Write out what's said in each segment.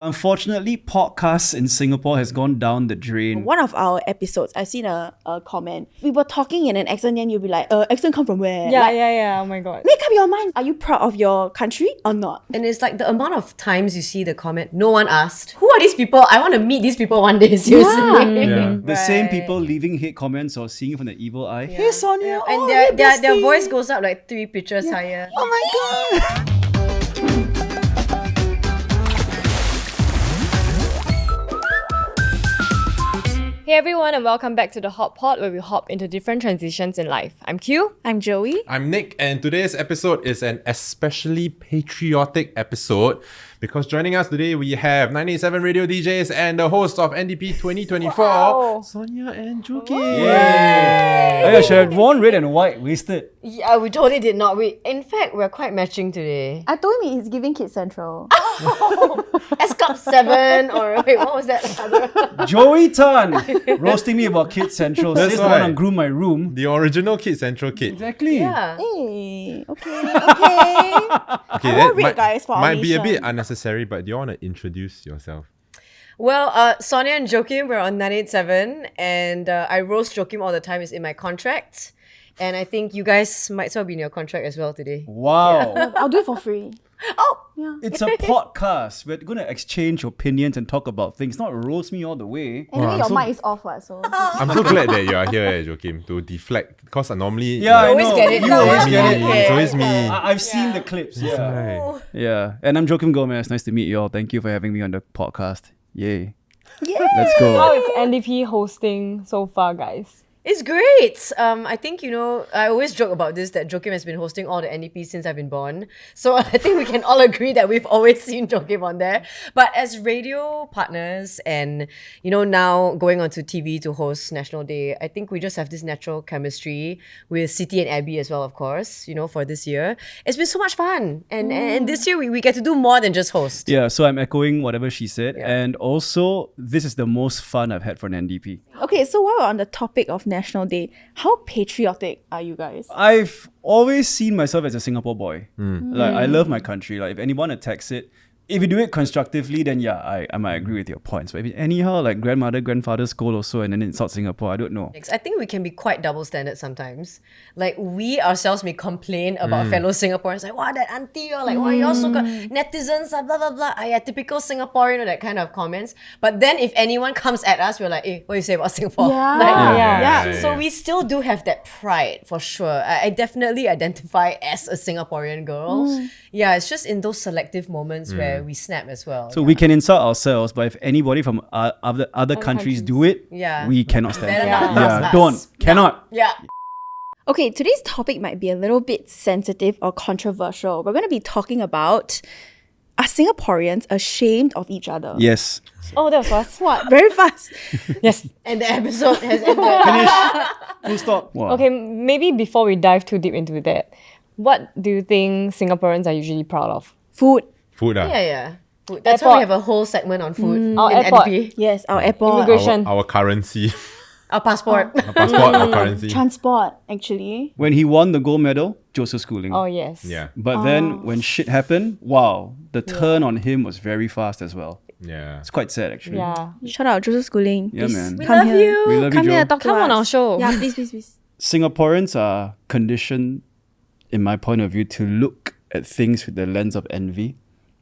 Unfortunately, podcasts in Singapore has gone down the drain. One of our episodes, I've seen a comment. We were talking in an accent and you'll be like, accent come from where? Yeah. Oh my god. Make up your mind. Are you proud of your country or not? And it's like the amount of times you see the comment, no one asked, who are these people? I want to meet these people one day, seriously. Yeah. The same people leaving hate comments or seeing from the evil eye. Yeah. Hey Sonia, And oh, their voice goes up like 3 pitches higher. Oh my god. Hey everyone, and welcome back to the Hot Pot, where we hop into different transitions in life. I'm Q. I'm Joey. I'm Nick, and today's episode is an especially patriotic episode because joining us today we have 987 radio DJs and the host of NDP 2024, Wow. Sonia and Joakim. Yay! Oh, yeah, should have worn red and white, wasted. Yeah, we totally did not. In fact, we're quite matching today. I told him he's giving Kids Central. Ep.57 or wait, what was that? Joey Tan roasting me about Kids Central. That's Says the why. one on Groom My Room. The original Kid Central Kid. Exactly. Yeah. Hey, okay. Okay, I that won't read, guys, for our might be a nation. bit unnecessary, but do you want to introduce yourself? Well, Sonia and Joakim were on 987 and I roast Joakim all the time. It's in my contract. And I think you guys might as well be in your contract as well today. Wow. I'll do it for free. Oh! Yeah. It's a podcast. We're going to exchange opinions and talk about things, not roast me all the way. Anyway, your so- mic is off, so. I'm so glad that you are here, Joakim, to deflect because normally Yeah, I always know. get it. You You always always get it. get it. It's always me. I've seen the clips. Yeah. Right. Yeah. And I'm Joakim Gomez. Nice to meet you all. Thank you for having me on the podcast. Yay. Yeah. Let's How go. is NDP hosting so far, guys? It's great. I think, I always joke about this, that Joakim has been hosting all the NDPs since I've been born. So I think we can all agree that we've always seen Joakim on there. But as radio partners and, now going onto TV to host National Day, I think we just have this natural chemistry with Siti and Abby as well, of course, for this year. It's been so much fun. And this year we get to do more than just host. Yeah, so I'm echoing whatever she said. Yeah. And also, this is the most fun I've had for an NDP. Okay, so while we're on the topic of National Day, how patriotic are you guys? I've always seen myself as a Singapore boy. Like, I love my country. Like, if anyone attacks it, if you do it constructively, then yeah, I might agree with your points. But if anyhow, like grandmother, grandfather scold also and then insult Singapore, I don't know. I think we can be quite double standard sometimes. Like we ourselves may complain about fellow Singaporeans, like, wow, that auntie, or like, wow, you're so good. Netizens, blah, blah, blah. Yeah, typical Singaporean, that kind of comments. But then if anyone comes at us, we're like, hey, what do you say about Singapore? Yeah. Like, Yeah. So we still do have that pride, for sure. I definitely identify as a Singaporean girl. Yeah, it's just in those selective moments where we snap as well. So we can insult ourselves, but if anybody from other countries do it, Yeah. we cannot stand Better it. not Yeah, us. don't, cannot. Yeah. Okay, today's topic might be a little bit sensitive or controversial. We're going to be talking about, are Singaporeans ashamed of each other? Yes. Oh, that was fast. What? Very fast. Yes. And the episode has ended. Finish. Full stop. Wow. Okay, maybe before we dive too deep into that, what do you think Singaporeans are usually proud of? Food. Food. Yeah. Food. That's why we have a whole segment on food Our in airport. NDP. Yes, our airport. Immigration. Our currency. Our passport. Our passport, our currency. Transport, actually. When he won the gold medal, Joseph Schooling. Oh, yes. Yeah. But then when shit happened, wow, the turn on him was very fast as well. Yeah. It's quite sad actually. Yeah. Shout out Joseph Schooling. Yeah, Please man. We come love here. you. We love Come you, here, Joe. talk to Come on us. our show. Yeah, please. Singaporeans are conditioned, in my point of view, to look at things with the lens of envy.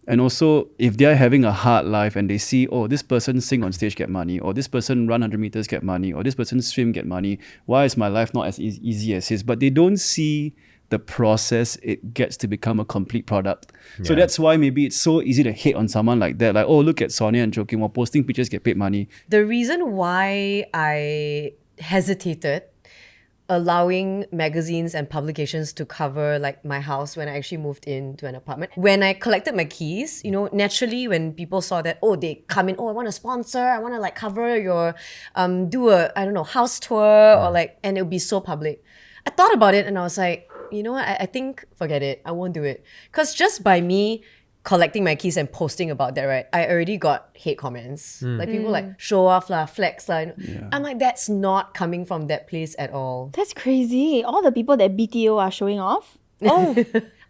And also, if they're having a hard life and they see, oh, this person sing on stage get money, or this person run 100 meters get money, or this person swim get money, why is my life not as easy as his? But they don't see the process it gets to become a complete product. So Yeah. that's why maybe it's so easy to hate on someone like that. Like, oh, look at Sonia and Joakim, while posting pictures get paid money. The reason why I hesitated allowing magazines and publications to cover like my house when I actually moved into an apartment. When I collected my keys, naturally when people saw that, oh, they come in, oh, I want to sponsor, I want to like cover your, do a, I don't know, house tour or like, and it would be so public. I thought about it and I was like, you know what, I think, forget it, I won't do it. Because just by me collecting my keys and posting about that, right, I already got hate comments. Like people like, show off lah, flex lah. I'm like, that's not coming from that place at all. That's crazy. All the people that BTO are showing off. Oh,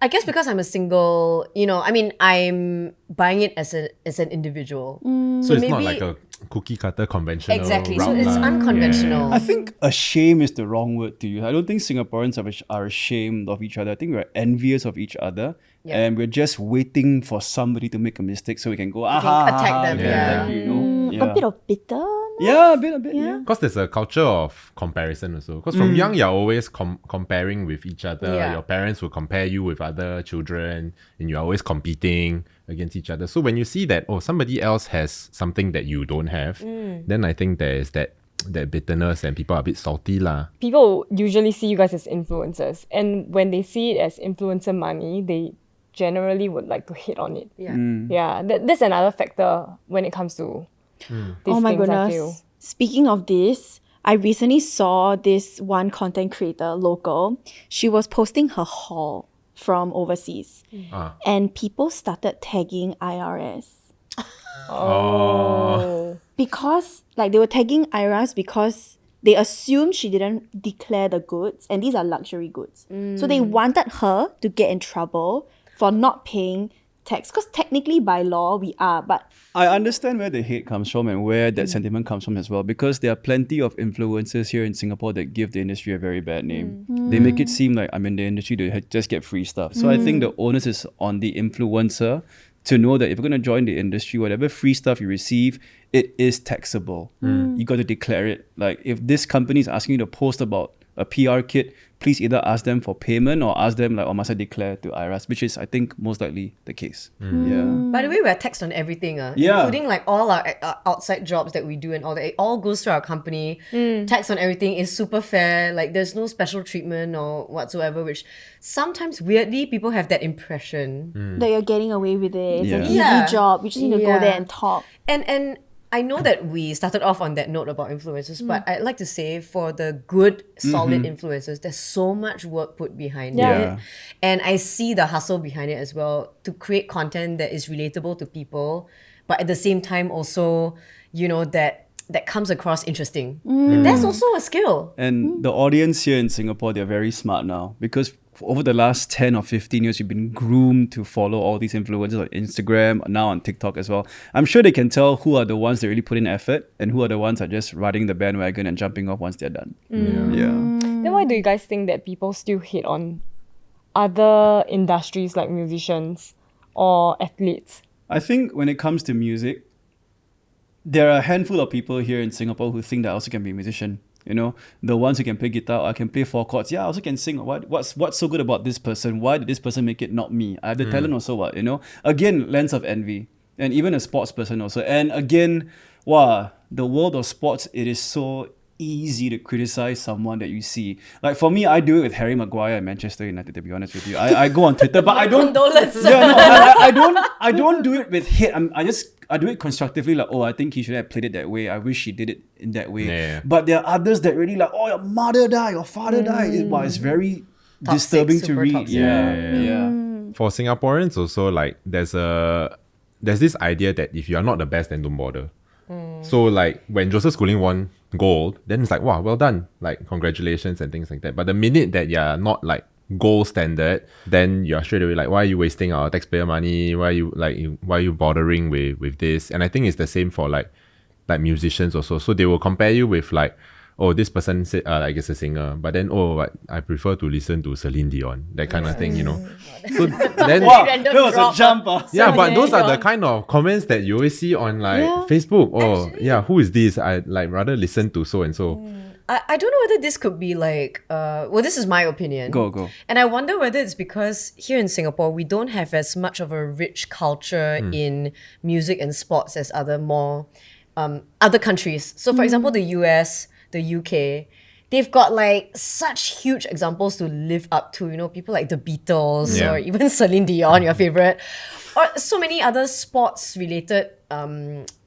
I guess because I'm a single, I mean, I'm buying it as an individual. So it's not maybe- like a cookie cutter conventional Exactly. So route it's lah. unconventional. I think ashamed is the wrong word to use. I don't think Singaporeans are ashamed of each other. I think we're envious of each other. Yeah. And we're just waiting for somebody to make a mistake so we can go, can attack them, we can yeah. attack you, you know? A bit of bitter. Yeah, a bit. Yeah. Because there's a culture of comparison also. Because from young, you're always comparing with each other. Yeah. Your parents will compare you with other children, and you're always competing against each other. So when you see that, somebody else has something that you don't have, then I think there is that bitterness and people are a bit salty lah. People usually see you guys as influencers, and when they see it as influencer money, they generally would like to hit on it. Yeah. Yeah, that's another factor when it comes to these Oh my things, I feel. goodness. Speaking of this, I recently saw this one content creator, local. She was posting her haul from overseas. And people started tagging IRS. Because, they were tagging IRS because they assumed she didn't declare the goods. And these are luxury goods. So they wanted her to get in trouble for not paying tax. Because technically, by law, we are. But I understand where the hate comes from and where that sentiment comes from as well, because there are plenty of influencers here in Singapore that give the industry a very bad name. They make it seem like I'm in the industry to just get free stuff. So I think the onus is on the influencer to know that if you're going to join the industry, whatever free stuff you receive, it is taxable. You got to declare it. Like if this company is asking you to post about a PR kit, please either ask them for payment or ask them must I declare to IRAS, which is I think most likely the case. Yeah. By the way, we're taxed on everything, Yeah. including all our outside jobs that we do and all that. It all goes through our company. Tax on everything is super fair. There's no special treatment or whatsoever, which sometimes weirdly people have that impression. that you're getting away with it. It's an easy Yeah. job. You just need to go there and talk. And I know that we started off on that note about influencers, but I'd like to say for the good, solid influencers, there's so much work put behind Yeah. it. And I see the hustle behind it as well to create content that is relatable to people, but at the same time also, that comes across interesting. And that's also a skill. And the audience here in Singapore, they're very smart now because over the last 10 or 15 years, you've been groomed to follow all these influencers on Instagram, now on TikTok as well. I'm sure they can tell who are the ones that really put in effort and who are the ones that are just riding the bandwagon and jumping off once they're done. Yeah. Then why do you guys think that people still hate on other industries like musicians or athletes? I think when it comes to music, there are a handful of people here in Singapore who think that I also can be a musician. The ones who can play guitar, I can play 4 chords. Yeah, I also can sing. What's so good about this person? Why did this person make it, not me? I have the talent also, what? Again, lens of envy. And even a sports person also. And again, the world of sports, it is so easy to criticize someone that you see. Like for me, I do it with Harry Maguire at Manchester United, to be honest with you. I go on Twitter, but I don't... Condolences. I don't do it with hate. I do it constructively, I think he should have played it that way. I wish he did it in that way. Yeah. But there are others that really your mother died, your father died. It's very Toxic, disturbing to super read. toxic. Yeah. For Singaporeans also, there's this idea that if you are not the best, then don't bother. So when Joseph Schooling won gold, then it's wow, well done. Congratulations and things like that. But the minute that you're not gold standard, then you're straight away why are you wasting our taxpayer money? Why are you bothering with this? And I think it's the same for musicians also. So they will compare you with this person said I guess a singer, but then I prefer to listen to Celine Dion, that kind of thing, So then That was a jump. yeah, but those are the kind of comments that you always see on Facebook. Who is this? I rather listen to so and so. I don't know whether this could be this is my opinion. Go. And I wonder whether it's because here in Singapore, we don't have as much of a rich culture in music and sports as other countries. So for example, the US, the UK, they've got such huge examples to live up to, people like the Beatles or even Celine Dion, your favorite, or so many other sports related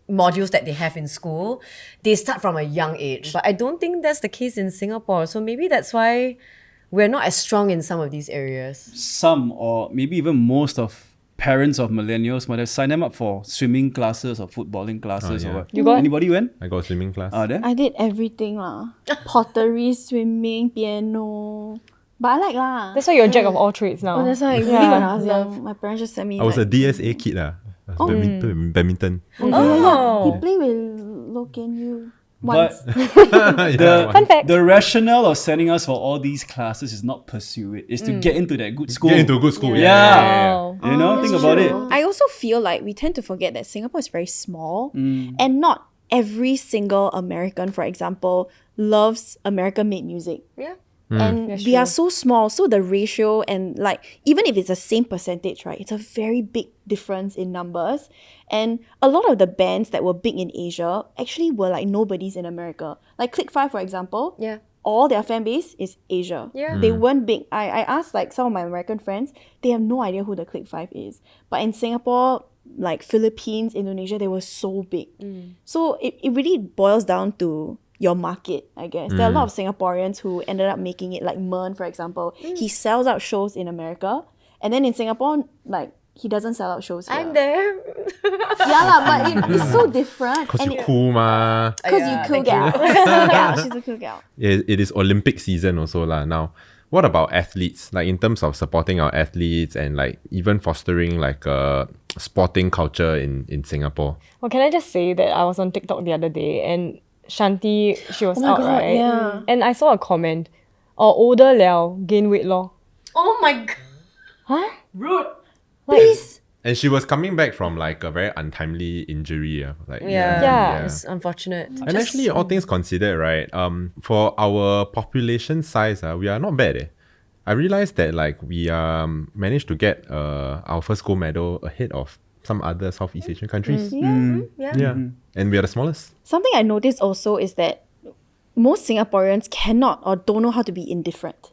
modules that they have in school. They start from a young age. But I don't think that's the case in Singapore. So maybe that's why we're not as strong in some of these areas. Some or maybe even most of parents of millennials might have signed them up for swimming classes or footballing classes or what. You got- Anybody went? I got a swimming class. There? I did everything lah. Pottery, swimming, piano, But I like lah. That's why you're a jack of all trades now. Oh, that's why really when I was young, my parents just sent me. I was a like, DSA kid. Badminton. He played with Loken you once. But Yeah, Fun fact. the rationale of sending us for all these classes is not pursue it. It's to get into that good school. Get into a good school. Yeah. Wow. You know, think about it. I also feel like we tend to forget that Singapore is very small and not every single American, for example, loves American-made music. Yeah. And That's we are true. so small, so the ratio and like even if it's the same percentage, right, it's a very big difference in numbers. And a lot of the bands that were big in Asia actually were like nobodies in America. Like Click 5, for example. Yeah. All their fan base is Asia. Yeah. They weren't big. I asked like some of my American friends, they have no idea who the Click 5 is. But in Singapore, like Philippines, Indonesia, they were so big. So it really boils down to your market, I guess. There are a lot of Singaporeans who ended up making it, like Mern, for example. He sells out shows in America, and then in Singapore, like, he doesn't sell out shows here. I'm there. Yeah, lah, but it's so different. Because And you cool ma. because Yeah, you cool thank gal. you. She's a cool gal. She's a cool gal. It is Olympic season also lah. Now, what about athletes? Like in terms of supporting our athletes and like even fostering like a sporting culture in Singapore. Well, can I just say that I was on TikTok the other day and Shanti, she was Oh my out, God, right? yeah. And I saw a comment, older liao, gain weight lor. Oh my god. Huh? Rude. Please. And she was coming back from like a very untimely injury. Like Yeah. It's unfortunate. And actually, all things considered, right? For our population size, we are not bad. I realized that like we managed to get our first gold medal ahead of some other Southeast Asian countries. Yeah. And we are the smallest. Something I noticed also is that most Singaporeans cannot or don't know how to be indifferent.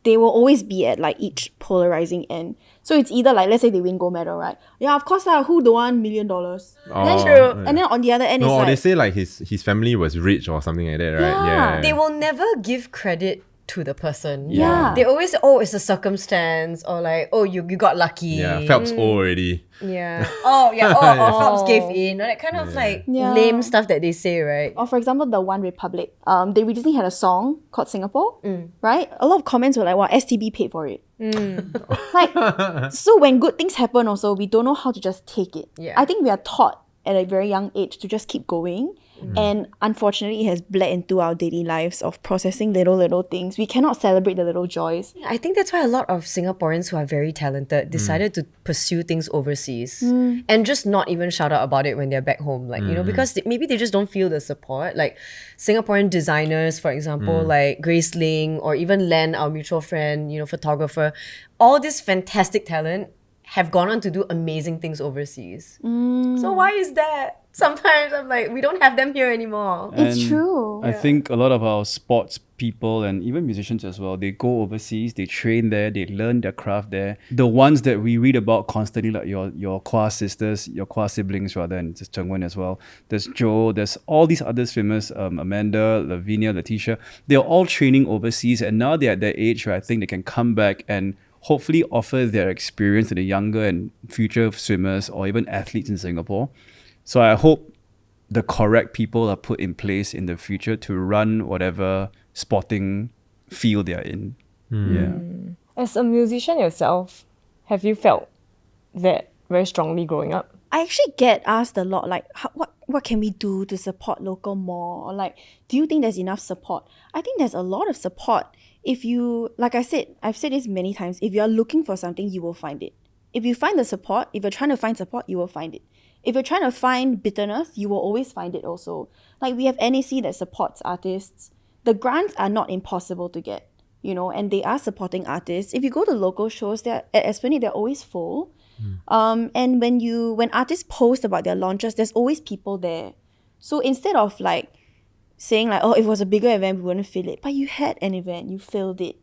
They will always be at like each polarizing end. So it's either like, let's say they win gold medal, right? Yeah, of course lah. Who don't want $1 million? Oh, And then on the other end, No, it's or like, they say like his family was rich or something like that, right? Yeah. They will never give credit to the person. Yeah. They always say, oh, it's a circumstance, or like, oh, you got lucky. Yeah, Phelps old already. Yeah. Oh, yeah. Oh, or Phelps gave in. Or that kind of like Yeah. lame stuff that they say, right? or for example, the One Republic. They recently had a song called Singapore, right? A lot of comments were like, wow, STB paid for it. Like, so when good things happen also, we don't know how to just take it. Yeah. I think we are taught at a very young age to just keep going. And unfortunately, it has bled into our daily lives of processing little things. We cannot celebrate the little joys. I think that's why a lot of Singaporeans who are very talented decided to pursue things overseas and just not even shout out about it when they're back home. Like, you know, because maybe they just don't feel the support. Like Singaporean designers, for example, like Grace Ling or even Len, our mutual friend, you know, photographer, all this fantastic talent have gone on to do amazing things overseas. So why is that? Sometimes I'm like, we don't have them here anymore. It's And true. I think a lot of our sports people and even musicians as well, they go overseas, they train there, they learn their craft there. The ones that we read about constantly, like your Kwa sisters, your Kwa siblings rather, and just Cheng Wen as well. There's Joe, there's all these others famous, Amanda, Lavinia, Letitia. They're all training overseas, and now they're at that age where I think they can come back and hopefully offer their experience to the younger and future swimmers or even athletes in Singapore. So I hope the correct people are put in place in the future to run whatever sporting field they're in. Yeah. As a musician yourself, have you felt that very strongly growing up? I actually get asked a lot, like, what can we do to support local more? Or like, do you think there's enough support? I think there's a lot of support. If you, like I said, I've said this many times, if you're looking for something, you will find it. If you find the support, if you're trying to find support, you will find it. If you're trying to find bitterness, you will always find it also. Like we have NAC that supports artists. The grants are not impossible to get, you know, and they are supporting artists. If you go to local shows, they're at Esplanade, they're always full. And when artists post about their launches, there's always people there. So instead of like saying like, oh, if it was a bigger event, we wouldn't fill it. But you had an event, you filled it.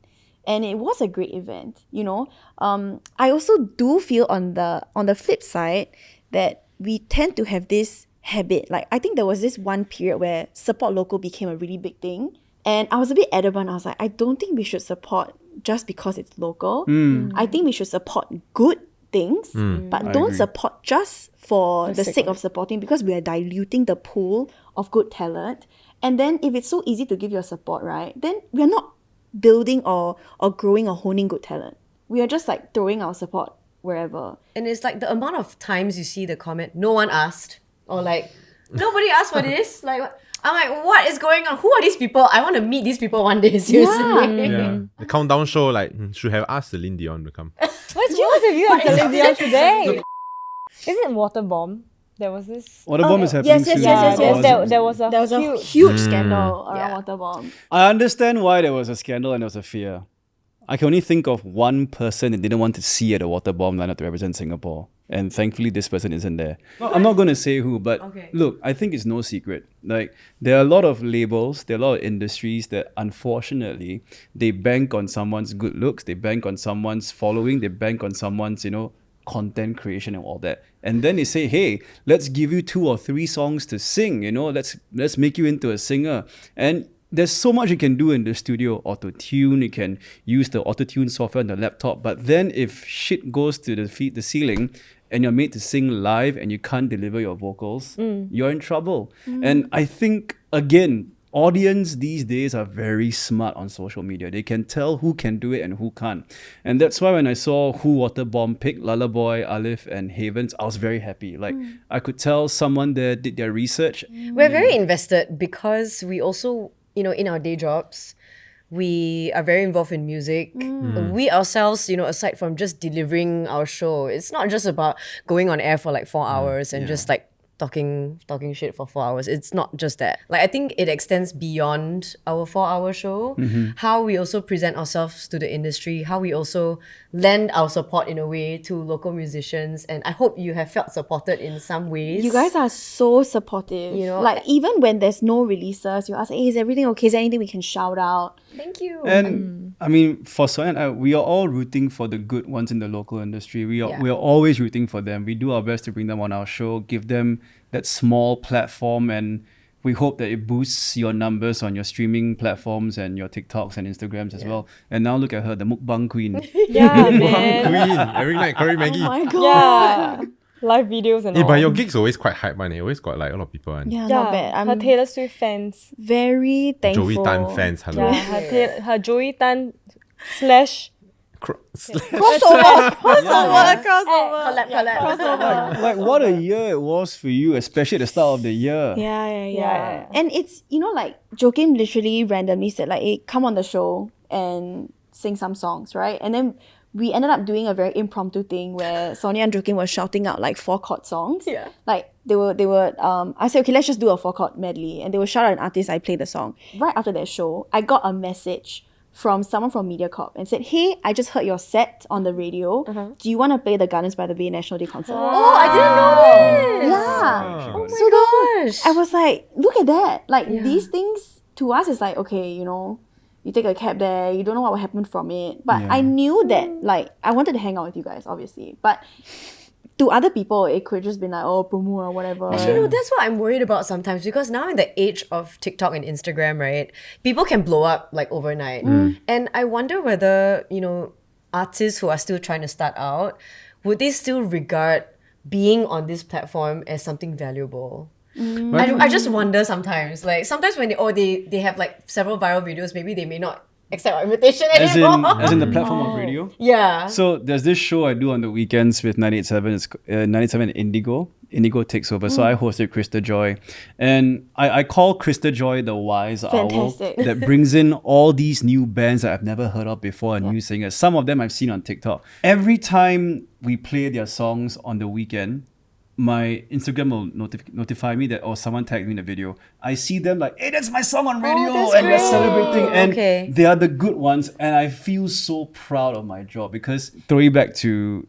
And it was a great event, you know. I also do feel on the flip side that we tend to have this habit. Like I think there was this one period where support local became a really big thing. And I was a bit adamant. I was like, I don't think we should support just because it's local. I think we should support good things, but don't agree. support just for the sake of supporting, because we are diluting the pool of good talent. And then if it's so easy to give your support, right, then we're not building or growing or honing good talent. We are just like throwing our support wherever. And it's like the amount of times you see the comment, no one asked, or like, nobody asked for this. Like, I'm like, what is going on? Who are these people? I want to meet these people one day, seriously. Yeah. The countdown show, like, should have asked Celine Dion to come. What's yours if you have Celine Dion today? Is it Waterbomb? There was this. Waterbomb is happening yes, soon. yes, yes, yes. There was a There was a huge. huge scandal around Waterbomb. I understand why there was a scandal and there was a fear. I can only think of one person that didn't want to see at a Waterbomb lineup to represent Singapore. And thankfully, this person isn't there. I'm not going to say who, but look, I think it's no secret. Like, there are a lot of labels, there are a lot of industries that unfortunately, they bank on someone's good looks, they bank on someone's following, they bank on someone's, content creation and all that. And then they say, hey, let's give you 2 or 3 songs to sing, let's make you into a singer. And there's so much you can do in the studio, auto-tune, you can use the auto-tune software on the laptop, but then if shit goes to the ceiling and you're made to sing live and you can't deliver your vocals, you're in trouble. And I think, again, audience these days are very smart on social media. They can tell who can do it and who can't. And that's why when I saw who Waterbomb picked, Lullaboy, Alif and Havens, I was very happy. Like, I could tell someone there did their research. We're very invested because we also, in our day jobs, we are very involved in music. We ourselves, aside from just delivering our show, it's not just about going on air for like 4 hours and just like talking shit for 4 hours. It's not just that. Like, I think it extends beyond our 4-hour show. How we also present ourselves to the industry, how we also lend our support in a way to local musicians. And I hope you have felt supported in some ways. You guys are so supportive. Like, even when there's no releases, you ask, hey, is everything okay? Is there anything we can shout out? Thank you. And I mean, for Sonia and I, we are all rooting for the good ones in the local industry. We are always rooting for them. We do our best to bring them on our show, give them that small platform, and we hope that it boosts your numbers on your streaming platforms and your TikToks and Instagrams as well. And now look at her, the mukbang queen. Yeah, man. Queen, every night curry Maggie. Oh my god. Yeah. Live videos and all. But your gigs always quite hype, man. It always got like a lot of people. Man. Yeah, not bad. Her I'm Taylor Swift fans. very thankful. Joey Tan fans, hello. Yeah, her Joey Tan slash Crossover. Like, what a year it was for you, especially at the start of the year. Yeah. And it's, like, Joakim literally randomly said, like, hey, come on the show and sing some songs, right? And then we ended up doing a very impromptu thing where Sonia and Joakim were shouting out like 4-chord songs. Yeah. Like they were I said, okay, let's just do a 4-chord medley. And they would shout out an artist, I play the song. Right after that show, I got a message from someone from MediaCorp and said, hey, I just heard your set on the radio. Do you want to play the Gardens by the Bay National Day concert? Oh, I didn't know this. Yeah. Oh my gosh. I was like, look at that. Like these things to us is like, okay, you take a cab there, you don't know what will happen from it. But I knew that, like, I wanted to hang out with you guys, obviously. But to other people, it could just be like, oh, promo or whatever. Actually, that's what I'm worried about sometimes, because now in the age of TikTok and Instagram, right, people can blow up like overnight. And I wonder whether, artists who are still trying to start out, would they still regard being on this platform as something valuable? I just wonder sometimes. Like, sometimes when they have like several viral videos, maybe they may not accept our invitation anymore. As in the platform of radio? Yeah. So there's this show I do on the weekends with 987. It's 987 Indigo. Indigo takes over. So I hosted Krista Joy. And I call Krista Joy the wise Fantastic. owl that brings in all these new bands that I've never heard of before and new singers. Some of them I've seen on TikTok. Every time we play their songs on the weekend, my Instagram will notify me that, someone tagged me in the video. I see them like, hey, that's my song on radio, and they're celebrating. And they are the good ones. And I feel so proud of my job, because throwing back to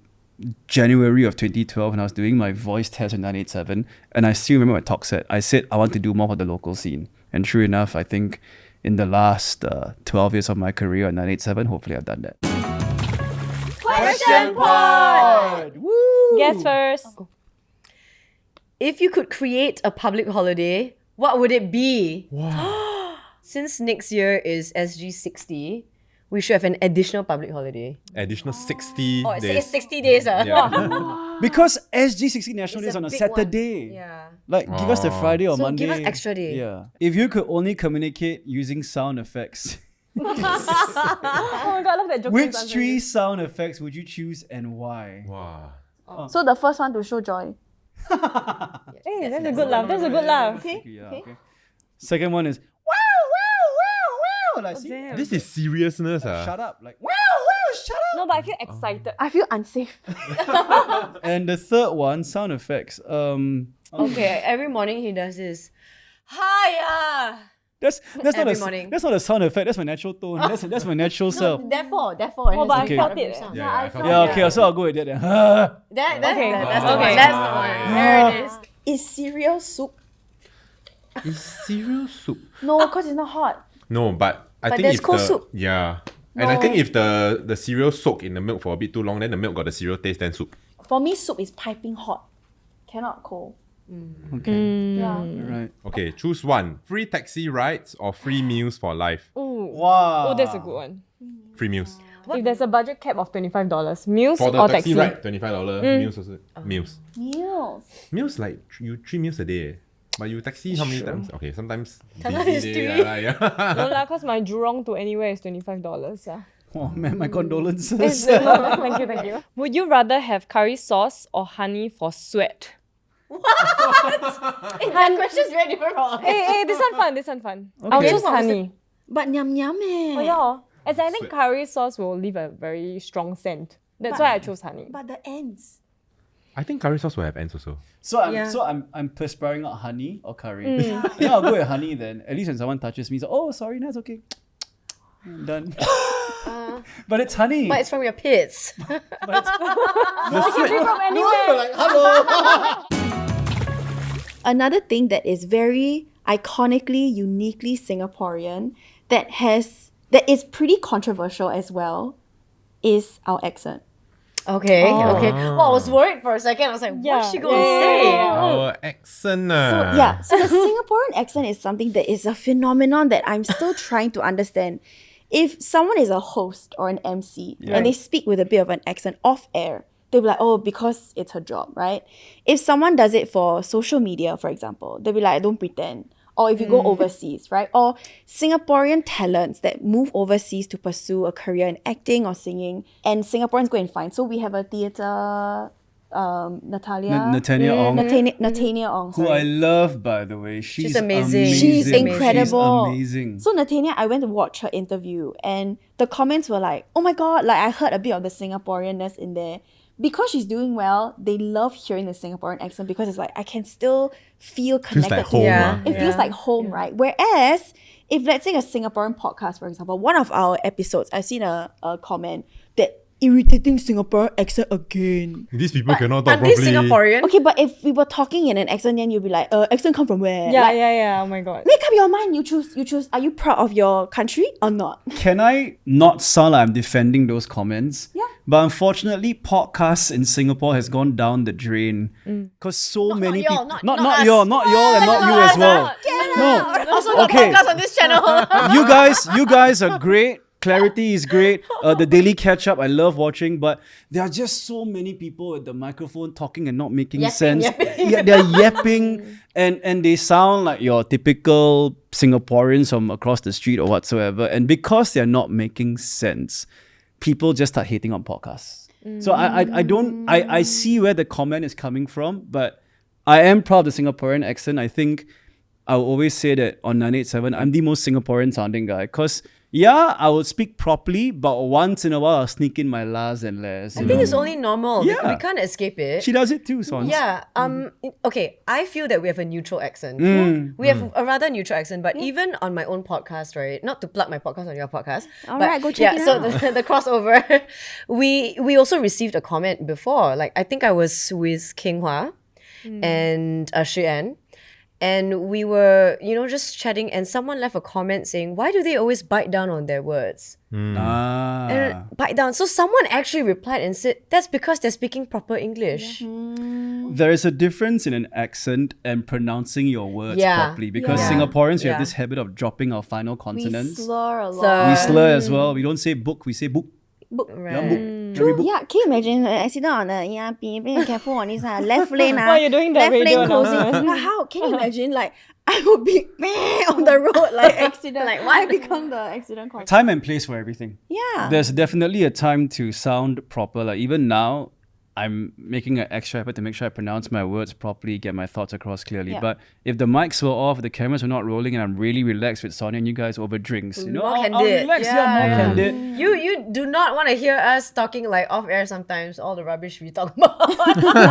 January of 2012 when I was doing my voice test in 987, and I still remember my talk set. I said I want to do more for the local scene. And true enough, I think in the last 12 years of my career on 987, hopefully I've done that. Question Pod! Woo! Guess first. If you could create a public holiday, what would it be? Wow. Since next year is SG60, we should have an additional public holiday. Additional 60 Oh, days. it's 60 days. Yeah. Because SG60 National Day It's is a on a big Saturday. one. Yeah. Like, give us the Friday or So Monday. give us extra day. Yeah. If you could only communicate using sound effects, Oh my god, I love that joke. Which three sound effects would you choose and why? Wow. So the first one to show joy. Hey, that's a good laugh. That's a good laugh. Okay. Yeah, Okay. okay. Second one is wow, wow, wow, wow. Like, see? Damn. This is seriousness. Shut up. Like, wow, wow, shut up. No, but I feel excited. I feel unsafe. And the third one, sound effects. Okay, every morning he does this. Hiya! That's not Every a morning. that's not a sound effect. That's my natural tone. That's my natural self. Therefore. Oh, but I Okay. felt it. Yeah, I felt Yeah, it. okay. So I'll go with that. Then. That's Okay. the one. Okay. That's the one. There it is. Is cereal soup? Is cereal soup? No, because it's not hot. No, but I But think there's if cold the soup. yeah, and I think if the cereal soak in the milk for a bit too long, then the milk got the cereal taste, then soup. For me, soup is piping hot. Cannot cold. Okay. Yeah. Right. Okay, choose one: free taxi rides or free meals for life. Ooh. Wow. Oh, that's a good one. Free meals If there's a budget cap of $25, meals for the or taxi taxi? ride, $25. Meals also meals. Meals. Meals like you 3 meals a day. But you taxi how many times? Okay, sometimes Sometimes busy it's day, 3. yeah. No lah, cause my Jurong to anywhere is $25. Yeah. Oh man, my condolences. Thank you, thank you. Would you rather have curry sauce or honey for sweat? That question's very different from Hey, this one fun. I'll Okay. choose honey. But nyam nyam eh. Oh yeah. As I think curry sauce will leave a very strong scent. That's why I chose honey. But the ends. I think curry sauce will have ends also. So Yeah. I'm perspiring out honey or curry. Yeah, I'll go with honey then. At least when someone touches me, so oh sorry, that's okay. I'm done. But it's honey. But it's from your pits. The sweat. From anywhere. Like, hello. Another thing that is very iconically, uniquely Singaporean that is pretty controversial as well is our accent. Okay. Well, I was worried for a second. I was like, what's she going to say? Our accent. So the Singaporean accent is something that is a phenomenon that I'm still trying to understand. If someone is a host or an MC and they speak with a bit of an accent off air, they'll be like, oh, because it's her job, right? If someone does it for social media, for example, they'll be like, don't pretend. Or if you go overseas, right? Or Singaporean talents that move overseas to pursue a career in acting or singing, and Singaporeans go and find. So we have a theatre, Natalia. Natania Ong, Natania Ong. who sorry. I love, by the way. She's amazing. She's incredible. She's amazing. So Natania, I went to watch her interview and the comments were like, oh my god, like I heard a bit of the Singaporeanness in there. Because she's doing well, they love hearing the Singaporean accent because it's like, I can still feel Feels connected like to home. it. Yeah. It feels like home, right? Whereas, if let's say a Singaporean podcast, for example, one of our episodes, I've seen a comment that irritating Singaporean accent again. These people cannot talk Aren't they properly. Singaporean? Okay, but if we were talking in an accent, then you'd be like, accent come from where? Yeah, Like, yeah. Oh my god. make up your mind. You choose. Are you proud of your country or not? Can I not sound like I'm defending those comments? Yeah. But unfortunately, podcasts in Singapore has gone down the drain because so many y'all, people, not not us. y'all, not y'all, and not you as well. No, Also got okay. podcast on this channel. You guys are great. Clarity is great. The daily catch up, I love watching. But there are just so many people with the microphone talking and not making sense. Yeah, they're yapping and they sound like your typical Singaporeans from across the street or whatsoever. And because they're not making sense, people just start hating on podcasts. So I see where the comment is coming from, but I am proud of the Singaporean accent. I think I will always say that on 987, I'm the most Singaporean sounding guy. Because, yeah, I will speak properly, but once in a while, I'll sneak in my las and les. I think it's only normal. Yeah. We can't escape it. She does it too, Sons. Yeah. Okay. I feel that we have a neutral accent. We have a rather neutral accent, but even on my own podcast, right? Not to plug my podcast on your podcast. All but right, go check it so out. the crossover, we also received a comment before. Like I think I was with King Hua and Shi-En. And we were, just chatting, and someone left a comment saying, "Why do they always bite down on their words?" And bite down. So someone actually replied and said, "That's because they're speaking proper English." There is a difference in an accent and pronouncing your words Yeah. properly. Because Yeah. Singaporeans, we Yeah. have this habit of dropping our final We consonants. slur a lot. So- We slur as well. We don't say book, we say book. Right. Yeah, book. Very book. Yeah, can you imagine accident on the ERP? Being careful on this left lane. Why are you doing that left radio lane closing. announcement? Like, how can you imagine? Like I would be on the road like accident. Like I what? become the accident control. Time and place for everything. Yeah. There's definitely a time to sound proper. Like even now, I'm making an extra effort to make sure I pronounce my words properly, get my thoughts across clearly. Yeah. But if the mics were off, the cameras were not rolling, and I'm really relaxed with Sonia and you guys over drinks, you know, More I'll candid. relax, more Yeah. candid. You do not want to hear us talking like off air sometimes, all the rubbish we talk about.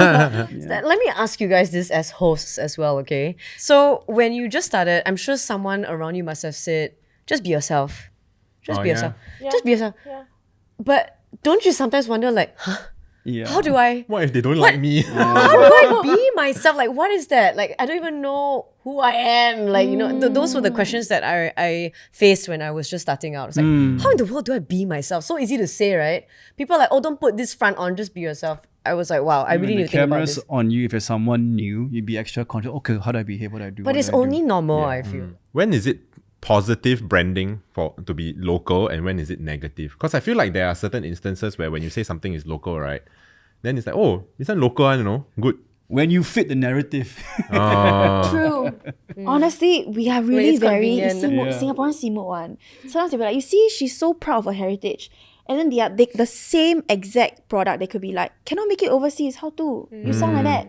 Let me ask you guys this as hosts as well, okay? So when you just started, I'm sure someone around you must have said, just be yourself. Just Oh, be yeah. yourself. Yeah. Just be yourself. Yeah. But don't you sometimes wonder like, huh, Yeah. how do I What if they don't like me? how do I be myself? Like, what is that? Like, I don't even know who I am. Like, you know, those were the questions that I faced when I was just starting out. It's like, how in the world do I be myself? So easy to say, right? People are like, oh, don't put this front on, just be yourself. I was like, wow, I really When need the to think about camera's this. on you, if you're someone new, you'd be extra conscious. Okay, how do I behave? What do I do? But What it's do I do? only normal, I feel. When is it positive branding for to be local and when is it negative? Because I feel like there are certain instances where when you say something is local, right? Then it's like, oh, this one local, you know, good. When you fit the narrative. True. Honestly, we are really it's very convenient. Yeah. Singaporean simut one. Sometimes they'll be like, you see, she's so proud of her heritage. And then they the same exact product, they could be like, cannot make it overseas. How to? You sound like that.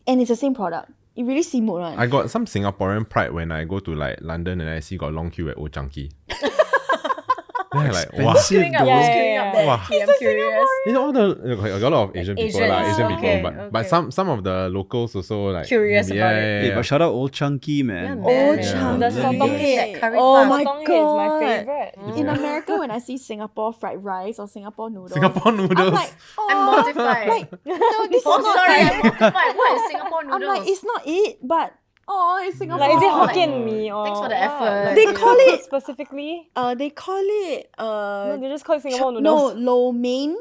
And it's the same product. It really simut one. I got some Singaporean pride when I go to like London and I see got long queue at Old Chang Kee. Then I'm like, wow. Expensive Queuing up, though. queuing up there. Wow. I'm curious. You know, all the okay, I got a lot of Asian people, lah, Asians, Asian okay, people, but okay. some of the locals also like Curious yeah, about it. yeah, Hey, yeah. but shout out Old Chunky, man. Oh, Yeah. Chunky. The sotong head. That curry Oh puff. my Sotong god. head is my favorite. In America, when I see Singapore fried rice or Singapore noodles, Singapore noodles. I'm like, oh, I'm mortified. Like, no, this is Oh, not sorry, like, I'm mortified. What is Singapore I'm noodles? like, it's not it, but oh, it's Singapore. Like, is it Like, Hokkien mee or thanks for the what? effort. Like, They you call know, it- specifically. They call it No, they just call it Singapore no, noodles. lo mein.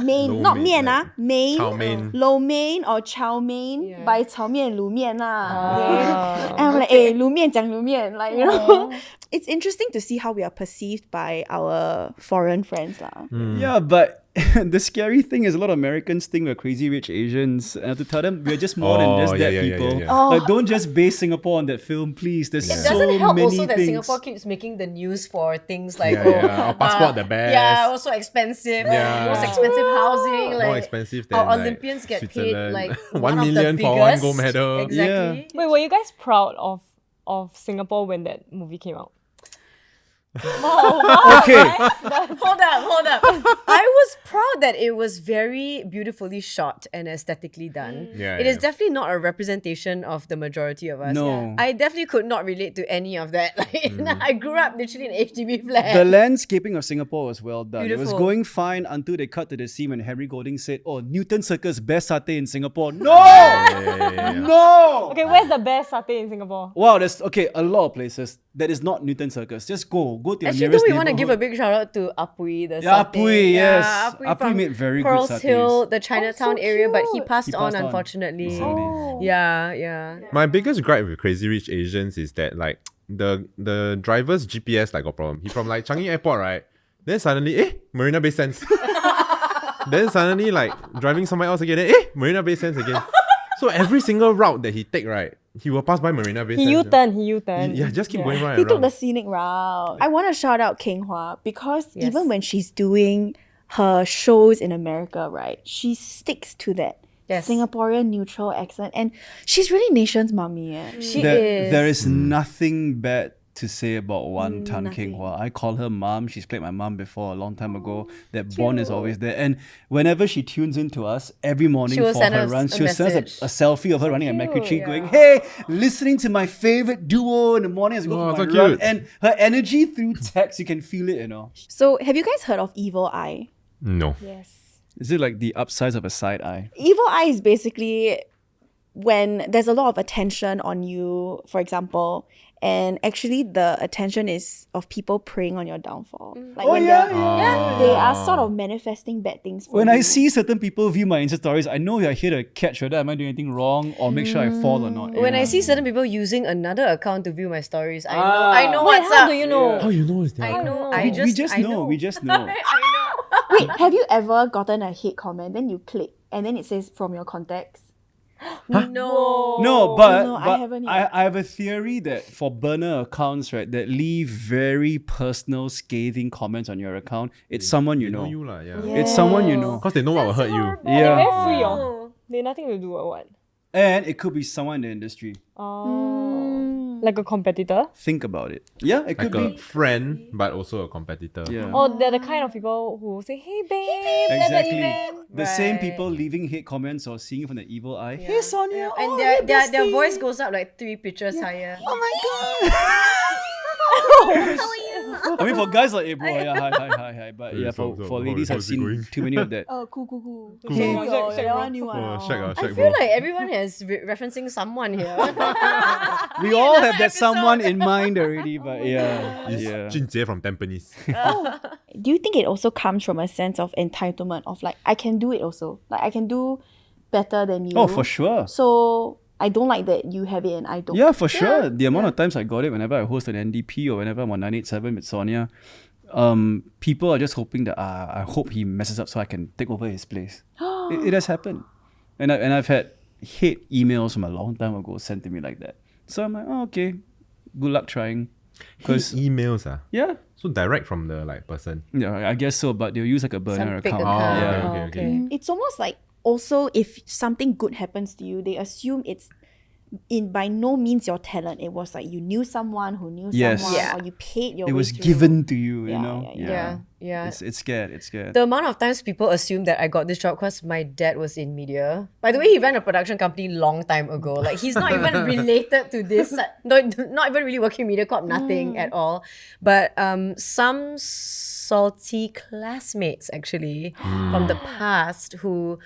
Main, Lo not mein, mian ah, main, chow mein. lo mein or chow mein Yeah. by 炒面卤面 Ah. lah. And I'm like, eh, 卤面讲卤面, like, you know. It's interesting to see how we are perceived by our foreign friends lah. Yeah, but the scary thing is a lot of Americans think we're crazy rich Asians. And I have to tell them we're just more than just that, people. Oh. Like, don't just base Singapore on that film, please. There's It so doesn't help many also that things. Singapore keeps making the news for things like Our passport the best. Yeah, also expensive. Yeah. Most expensive housing. Like More expensive than our like, Olympians get paid Switzerland. like 1 one million of the for one biggest. gold medal. Exactly. Wait, were you guys proud of Singapore when that movie came out? Okay. Hold up. I was proud that it was very beautifully shot and aesthetically done. Yeah, It is yeah. definitely not a representation of the majority of us. No. I definitely could not relate to any of that. Like, I grew up literally in an HDB flat. The landscaping of Singapore was well done. It was Beautiful. going fine until they cut to the scene when Henry Golding said, "Oh, Newton Circus, best satay in Singapore." No! No! Okay, where's the best satay in Singapore? Wow, there's a lot of places that is not Newton Circus. Just go to your Actually, do nearest we want to give a neighborhood. big shout out to Apui, the Yeah, satay? Apui, yes. Apui Apui from made very good Pearls satays. Hill, the Chinatown so area, but he cute. passed, He on passed on unfortunately. recently. Oh. Yeah. My biggest gripe with Crazy Rich Asians is that like the driver's GPS like got problem. He from like Changi Airport, right? Then suddenly, Marina Bay Sands. Then suddenly like driving somewhere else again, then, Marina Bay Sands again. So every single route that he take, right, he will pass by Marina Bay Sands. He U-turn. Yeah, just keep going right He around. took the scenic route. I want to shout out Keng Hua because Yes. even when she's doing her shows in America, right, she sticks to that Yes. Singaporean neutral accent, and she's really nation's mummy. She There, is. there is nothing bad to say about one Tan Keng Nothing. Hua. I call her mom. She's played my mom before a long time ago. That bond is always there. And whenever she tunes into us every morning She will for send her us runs, a she'll send us message. a selfie of her running at MacRitchie cute. going, "Hey, listening to my favorite duo in the morning as I go Oh, for my so run." cute. And her energy through text, you can feel it, you know. So, have you guys heard of Evil Eye? No. Yes. Is it like the upsize of a side eye? Evil Eye is basically when there's a lot of attention on you, for example, and actually the attention is of people preying on your downfall. Like when they are sort of manifesting bad things for When you. I see certain people view my Insta stories, I know you're here to catch whether am I doing anything wrong or make sure I fall or not. When Yeah. I see certain people using another account to view my stories, I know Wait, what's how up. do you know? How you know is I that? know. We I we just just I know. We just know. I know. Wait, have you ever gotten a hate comment, then you click, and then it says from your contacts? No. No, but, no, I but haven't yet. I have a theory that for burner accounts, right, that leave very personal, scathing comments on your account, it's someone you They know. know you lah, yeah. It's someone you know. Because they know what will hurt you. They Yeah. very free, oh. They nothing to do or what? And it could be someone in the industry. Oh. Like a competitor? Think about it. Yeah, it could Like a be. friend, but also a competitor. Yeah. Or they're the kind of people who say, hey babe, Exactly. The same Right. people leaving hate comments or seeing you from the evil eye. Hey Sonia, And oh, their, hey, their bestie. voice goes up like 3 pitches higher. Oh my god. I mean, for guys like, hey bro, yeah, hi. But Hey, yeah, so- for how- ladies, I've how's it seen going? too many of that. Oh, cool. Cool. Yo, Check, that bro. one new one. Oh, shag, I shag, feel bro. like everyone is referencing someone here. We all have that someone in mind already, but yeah. It's Yeah. Jin Jie from Tampines. Do you think it also comes from a sense of entitlement of like, I can do it also. Like, I can do better than you. Oh, for sure. So I don't like that you have it and I don't. Yeah, for sure. The amount of times I got it whenever I host an NDP or whenever I'm on 987 with Sonia, people are just hoping that I hope he messes up so I can take over his place. It has happened. And I've had hate emails from a long time ago sent to me like that. So I'm like, oh, okay, good luck trying. Because emails Yeah, so direct from the person. yeah, I guess so, but they'll use like a burner Some fake account. account. Yeah. okay. It's almost like also if something good happens to you, they assume it's in by no means your talent. It was like you knew someone who knew Yes. someone Yeah. or you paid your It way was through. given to you, you Yeah, know? Yeah. It's scared. It's scared. The amount of times people assume that I got this job because my dad was in media. By the way, he ran a production company long time ago. Like he's not even related to this. Not even really working media corp. Nothing at all. But some salty classmates actually from the past who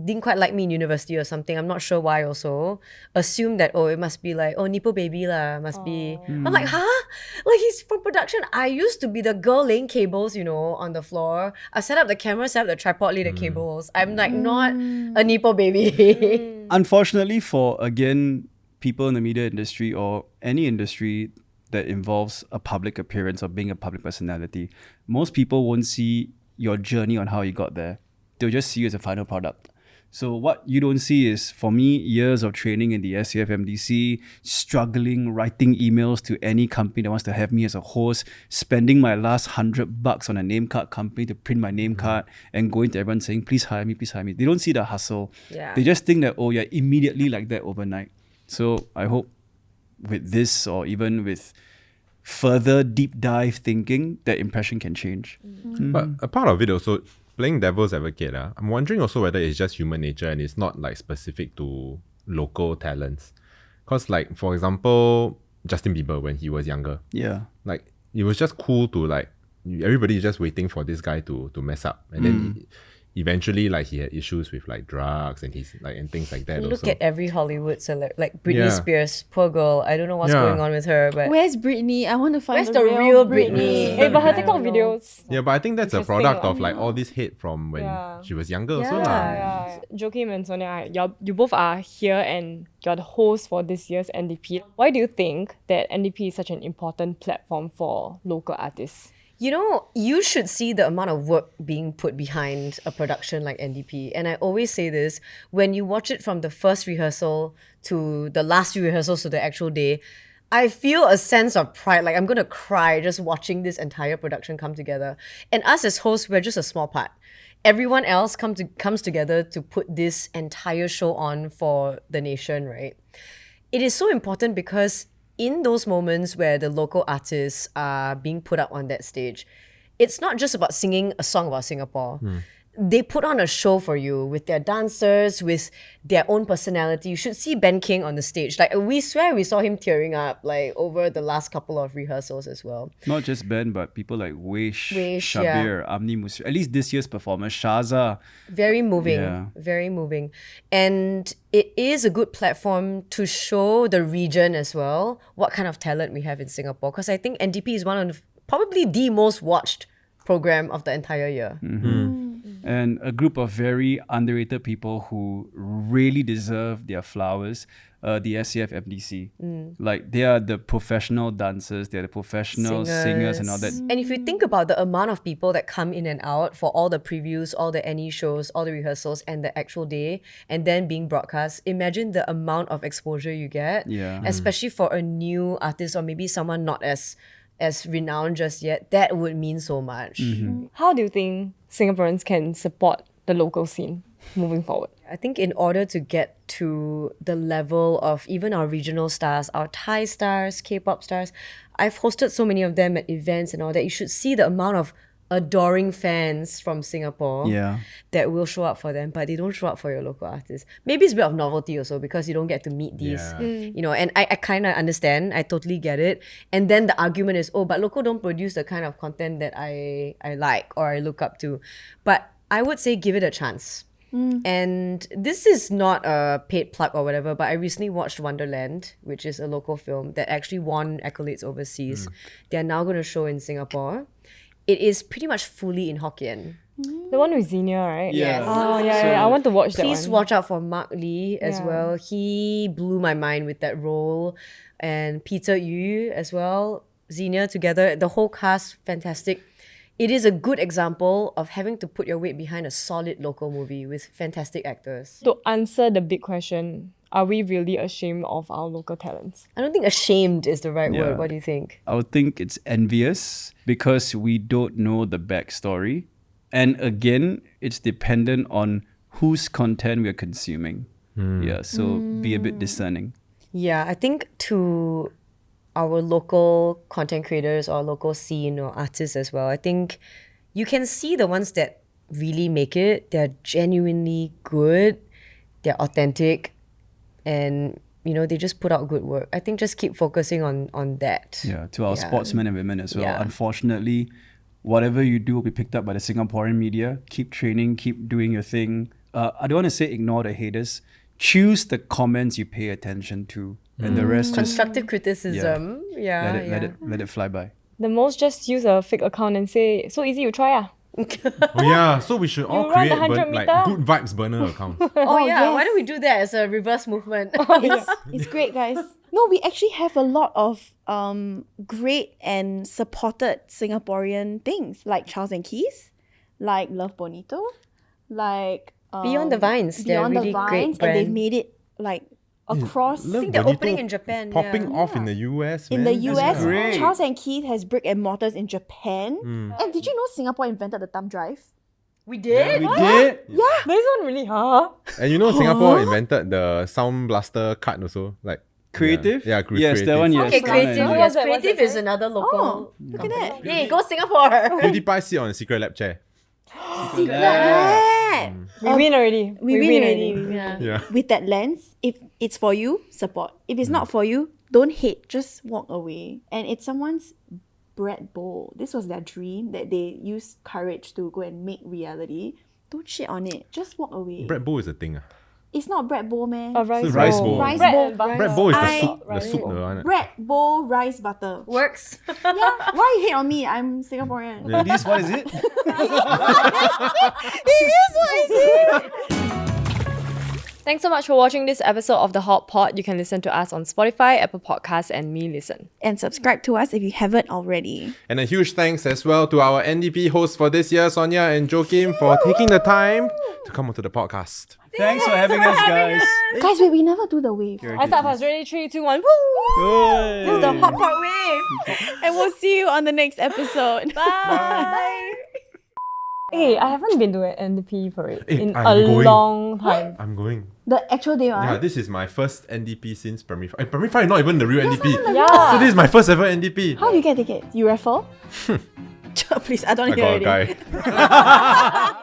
didn't quite like me in university or something. I'm not sure why also. Assume that, it must be like, Nipo baby lah, must be. I'm like, huh? Like he's from production. I used to be the girl laying cables, on the floor. I set up the camera, set up the tripod, lay the cables. I'm like not a Nipo baby. Unfortunately for, again, people in the media industry or any industry that involves a public appearance or being a public personality, most people won't see your journey on how you got there. They'll just see you as a final product. So what you don't see is, for me, years of training in the SCF MDC, struggling, writing emails to any company that wants to have me as a host, spending my last $100 on a name card company to print my name card and going to everyone saying, please hire me, please hire me. They don't see the hustle. Yeah. They just think that, you're immediately like that overnight. So I hope with this or even with further deep dive thinking, that impression can change. But a part of it also, playing devil's advocate, I'm wondering also whether it's just human nature and it's not like specific to local talents. Because like, for example, Justin Bieber when he was younger, Yeah. like it was just cool to like, everybody just waiting for this guy to mess up. And then eventually like he had issues with like drugs and he's like and things like that Look also. at every Hollywood celeb, like Britney Yeah. Spears, poor girl. I don't know what's Yeah. going on with her, but Where's Britney? I want to find Where's the real Britney? Hey, but her I TikTok don't know. videos. Yeah, but I think that's a Interesting, product lah. of like all this hate from when Yeah. she was younger also Yeah. lah. Yeah. Joakim and Sonia, you both are here and you're the host for this year's NDP. Why do you think that NDP is such an important platform for local artists? You should see the amount of work being put behind a production like NDP. And I always say this, when you watch it from the first rehearsal to the last few rehearsals to the actual day, I feel a sense of pride. Like I'm going to cry just watching this entire production come together. And us as hosts, we're just a small part. Everyone else comes together to put this entire show on for the nation, right? It is so important because in those moments where the local artists are being put up on that stage, it's not just about singing a song about Singapore. They put on a show for you with their dancers, with their own personality. You should see Ben King on the stage. Like we swear we saw him tearing up like over the last couple of rehearsals as well. Not just Ben, but people like Wish, Wish, Shabir, Amni Musi. At least this year's performance, Shaza. Very moving. Yeah. Very moving. And it is a good platform to show the region as well what kind of talent we have in Singapore. Because I think NDP is one of probably the most watched program of the entire year. And a group of very underrated people who really deserve their flowers. the SCF FDC. Like they are the professional dancers, they're the professional singers and all that. And if you think about the amount of people that come in and out for all the previews, all the NE shows, all the rehearsals, and the actual day, and then being broadcast, imagine the amount of exposure you get. Yeah. Especially for a new artist or maybe someone not as renowned just yet. That would mean so much. How do you think Singaporeans can support the local scene moving forward? I think in order to get to the level of even our regional stars, our Thai stars, K-pop stars, I've hosted so many of them at events and all that. You should see the amount of adoring fans from Singapore Yeah. that will show up for them, but they don't show up for your local artists. Maybe it's a bit of novelty also because you don't get to meet these, and I kind of understand. I totally get it. And then the argument is, oh, but local don't produce the kind of content that I like or I look up to. But I would say give it a chance. And this is not a paid plug or whatever, but I recently watched Wonderland, which is a local film that actually won accolades overseas. They're now going to show in Singapore. It is pretty much fully in Hokkien. The one with Xenia, right? Yeah. Oh, yeah. I want to watch that Please one. watch out for Mark Lee as Yeah. well. He blew my mind with that role. And Peter Yu as well. Xenia together. The whole cast, fantastic. It is a good example of having to put your weight behind a solid local movie with fantastic actors. To answer the big question, are we really ashamed of our local talents? I don't think ashamed is the right Yeah. word. What do you think? I would think it's envious because we don't know the backstory. And again, it's dependent on whose content we're consuming. Yeah, so be a bit discerning. Yeah, I think to our local content creators or local scene or artists as well, I think you can see the ones that really make it. They're genuinely good, they're authentic, and they just put out good work. I think just keep focusing on that. Yeah, to our sportsmen and women as well. Yeah. Unfortunately, whatever you do will be picked up by the Singaporean media. Keep training, keep doing your thing. I don't want to say ignore the haters. Choose the comments you pay attention to, and the rest just Constructive criticism. Yeah. let it fly by. The most just use a fake account and say, so easy, you try. Oh yeah, so we should all run the create 100 like meter? good vibes burner accounts. Oh yeah, yes. why don't we do that as a reverse movement? It's great, guys. No, we actually have a lot of great and supported Singaporean things like Charles and Keith, like Love Bonito, like Beyond the Vines, they're Beyond the really great Vines, and they've brand. made it like across. Love they're Bonito opening in Japan, popping yeah. off in the US. In man. the That's US, great. Charles and Keith has brick and mortars in Japan. And did you know Singapore invented the thumb drive? We did? We did. This one really, And Singapore invented the Sound Blaster card also, like Creative? Yeah, Yes, creative. that one, yes. Okay, that one I creative. know. What's Yes, that? What's creative that, is sorry? another local. Look at that. Hey, go Singapore! PewDiePie sit on a secret lab chair. Yeah. we win already. We win already. Yeah. Yeah. With that lens, if it's for you, support. If it's not for you, don't hate. Just walk away. And it's someone's bread bowl. This was their dream that they used courage to go and make reality. Don't shit on it. Just walk away. Bread bowl is a thing. It's not bread bowl, man. A rice, It's a rice bowl. bowl. Rice Bread bowl. and butter. Bread bowl is the I- soup, Rice the bowl. one. Bread bowl, rice butter. Works. Yeah. Why you hate on me? I'm Singaporean. Ladies, what is it? It is what I say. Thanks so much for watching this episode of The Hot Pot. You can listen to us on Spotify, Apple Podcasts, and Me Listen. And subscribe to us if you haven't already. And a huge thanks as well to our NDP hosts for this year, Sonia and Joakim, for taking the time to come onto the podcast. Thanks for having us, guys. Guys, wait, we never do the wave. I start first. Ready? 3, 2, 1. Woo! This is The hot pot wave. And we'll see you on the next episode. Bye. Hey, I haven't been to an NDP parade Hey, in I'm a going. long time. I'm going. The actual day one. Yeah, this is my first NDP since primary 5. Primary 5 not even the real NDP. Yeah. So this is my first ever NDP. How do you get tickets? You raffle? Please, I don't I hear got a already. guy.